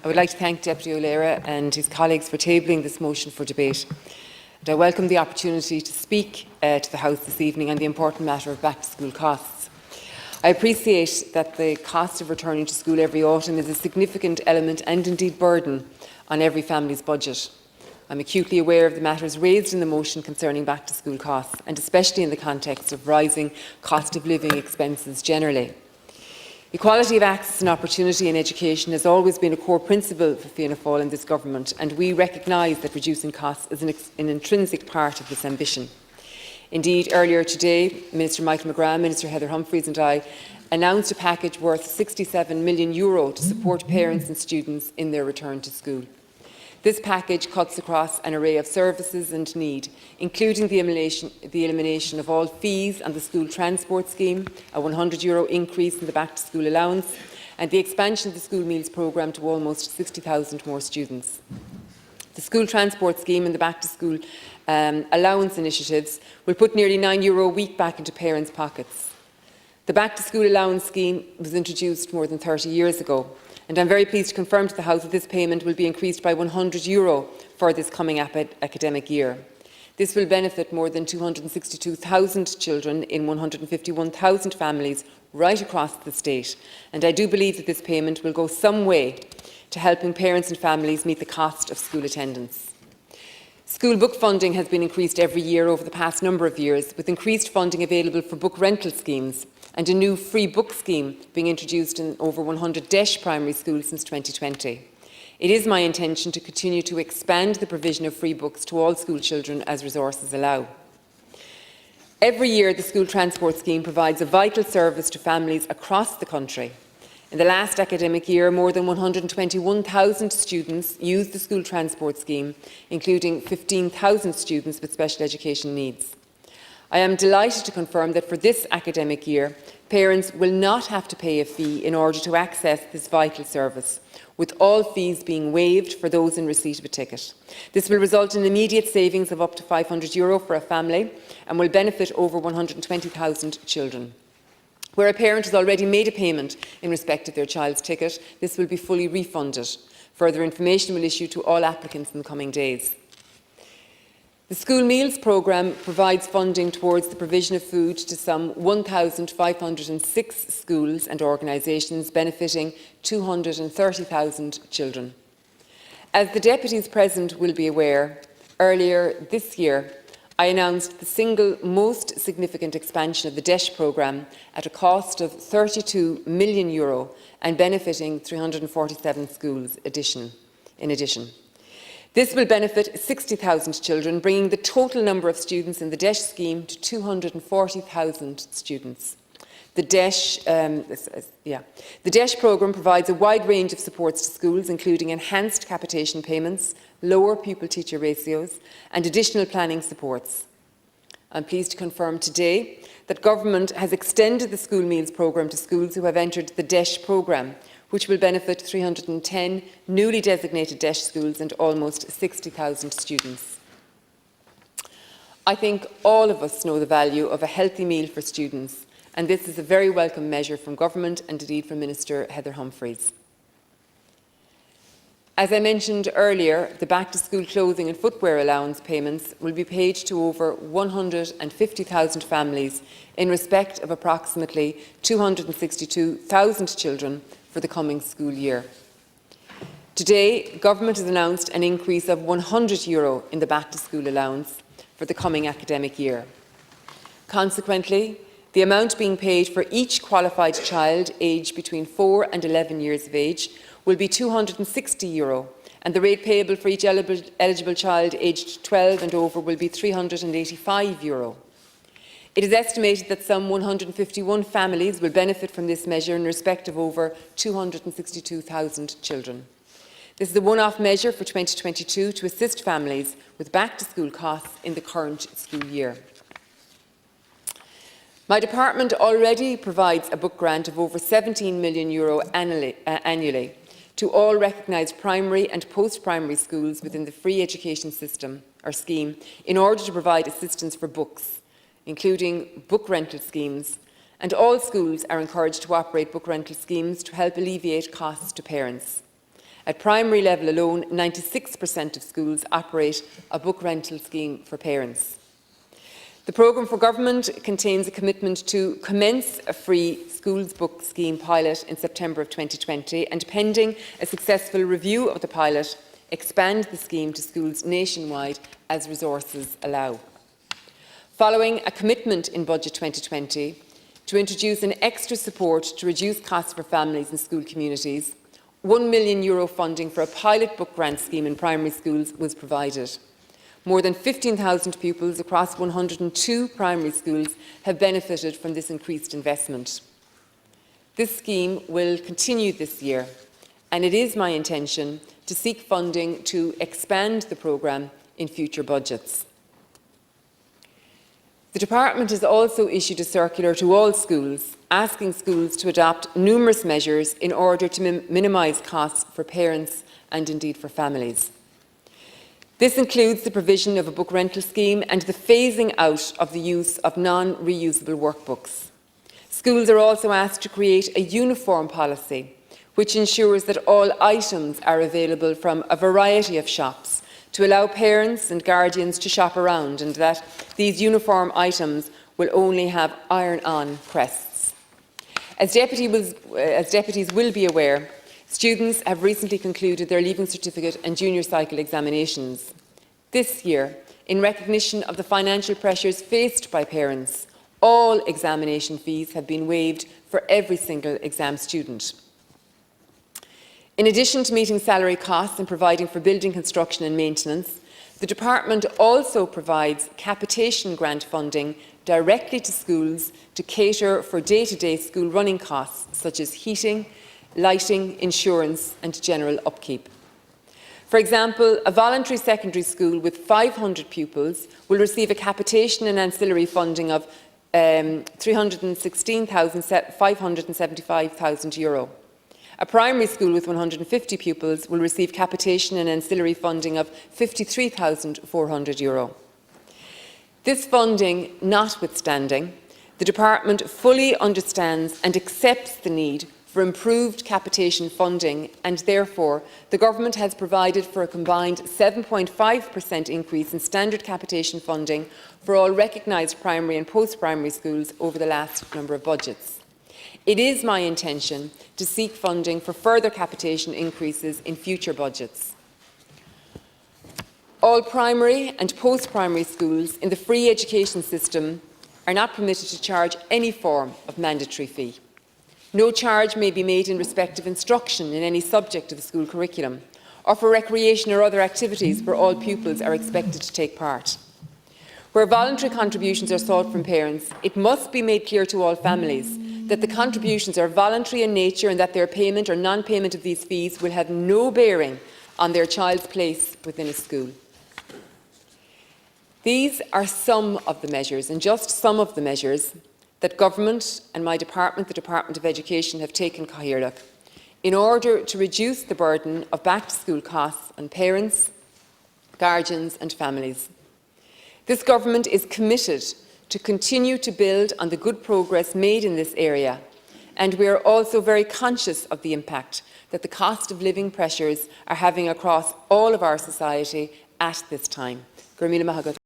I would like to thank Deputy O'Leary and his colleagues for tabling this motion for debate. And I welcome the opportunity to speak to the House this evening on the important matter of back-to-school costs. I appreciate that the cost of returning to school every autumn is a significant element and indeed burden on every family's budget. I am acutely aware of the matters raised in the motion concerning back-to-school costs, and especially in the context of rising cost of living expenses generally. Equality of access and opportunity in education has always been a core principle for Fianna Fáil in this government, and we recognise that reducing costs is an intrinsic part of this ambition. Indeed, earlier today, Minister Michael McGrath, Minister Heather Humphreys and I announced a package worth €67 million to support parents and students in their return to school. This package cuts across an array of services and need, including the elimination of all fees on the school transport scheme, a €100 increase in the back-to-school allowance, and the expansion of the school meals programme to almost 60,000 more students. The school transport scheme and the back-to-school allowance initiatives will put nearly €9 a week back into parents' pockets. The back-to-school allowance scheme was introduced more than 30 years ago, and I am very pleased to confirm to the House that this payment will be increased by €100 for this coming academic year. This will benefit more than 262,000 children in 151,000 families right across the state, and I do believe that this payment will go some way to helping parents and families meet the cost of school attendance. School book funding has been increased every year over the past number of years, with increased funding available for book rental schemes and a new free book scheme being introduced in over 100 DEIS primary schools since 2020. It is my intention to continue to expand the provision of free books to all school children as resources allow. Every year, the school transport scheme provides a vital service to families across the country. In the last academic year, more than 121,000 students used the school transport scheme, including 15,000 students with special education needs. I am delighted to confirm that for this academic year, parents will not have to pay a fee in order to access this vital service, with all fees being waived for those in receipt of a ticket. This will result in immediate savings of up to €500 for a family and will benefit over 120,000 children. Where a parent has already made a payment in respect of their child's ticket, this will be fully refunded. Further information will issue to all applicants in the coming days. The School Meals programme provides funding towards the provision of food to some 1,506 schools and organisations, benefiting 230,000 children. As the deputies present will be aware, earlier this year I announced the single most significant expansion of the DEIS programme at a cost of €32 million and benefiting 347 schools in addition. This will benefit 60,000 children, bringing the total number of students in the DEIS scheme to 240,000 students. The DEIS programme provides a wide range of supports to schools, including enhanced capitation payments, lower pupil-teacher ratios and additional planning supports. I am pleased to confirm today that Government has extended the school meals programme to schools who have entered the DEIS programme, which will benefit 310 newly designated DEIS schools and almost 60,000 students. I think all of us know the value of a healthy meal for students, and this is a very welcome measure from Government and indeed from Minister Heather Humphreys. As I mentioned earlier, the back-to-school clothing and footwear allowance payments will be paid to over 150,000 families in respect of approximately 262,000 children for the coming school year. Today, Government has announced an increase of €100 in the back-to-school allowance for the coming academic year. Consequently, the amount being paid for each qualified child aged between 4 and 11 years of age will be €260, and the rate payable for each eligible child aged 12 and over will be €385. It is estimated that some 151 families will benefit from this measure in respect of over 262,000 children. This is a one-off measure for 2022 to assist families with back-to-school costs in the current school year. My department already provides a book grant of over €17 million annually to all recognised primary and post-primary schools within the free education system or scheme in order to provide assistance for books, including book rental schemes, and all schools are encouraged to operate book rental schemes to help alleviate costs to parents. At primary level alone, 96% of schools operate a book rental scheme for parents. The programme for government contains a commitment to commence a free schools book scheme pilot in September of 2020 and, pending a successful review of the pilot, expand the scheme to schools nationwide as resources allow. Following a commitment in Budget 2020 to introduce an extra support to reduce costs for families and school communities, €1 million funding for a pilot book grant scheme in primary schools was provided. More than 15,000 pupils across 102 primary schools have benefited from this increased investment. This scheme will continue this year, and it is my intention to seek funding to expand the programme in future budgets. The Department has also issued a circular to all schools, asking schools to adopt numerous measures in order to minimise costs for parents and indeed for families. This includes the provision of a book rental scheme and the phasing out of the use of non-reusable workbooks. Schools are also asked to create a uniform policy which ensures that all items are available from a variety of shops to allow parents and guardians to shop around, and that these uniform items will only have iron-on crests. As deputies will be aware, students have recently concluded their Leaving Certificate and Junior Cycle examinations. This year, in recognition of the financial pressures faced by parents, all examination fees have been waived for every single exam student. In addition to meeting salary costs and providing for building construction and maintenance, the Department also provides capitation grant funding directly to schools to cater for day-to-day school running costs such as heating, lighting, insurance and general upkeep. For example, a voluntary secondary school with 500 pupils will receive a capitation and ancillary funding of €316,575. A primary school with 150 pupils will receive capitation and ancillary funding of €53,400. This funding notwithstanding, the Department fully understands and accepts the need for improved capitation funding, and therefore the Government has provided for a combined 7.5% increase in standard capitation funding for all recognised primary and post-primary schools over the last number of budgets. It is my intention to seek funding for further capitation increases in future budgets. All primary and post-primary schools in the free education system are not permitted to charge any form of mandatory fee. No charge may be made in respect of instruction in any subject of the school curriculum, or for recreation or other activities where all pupils are expected to take part. Where voluntary contributions are sought from parents, it must be made clear to all families that the contributions are voluntary in nature and that their payment or non-payment of these fees will have no bearing on their child's place within a school. These are some of the measures, and just some of the measures, that Government and my department, the Department of Education, have taken Cathaoirleach in order to reduce the burden of back-to-school costs on parents, guardians and families. This Government is committed to continue to build on the good progress made in this area, and we are also very conscious of the impact that the cost of living pressures are having across all of our society at this time. Gurmila Mahagat.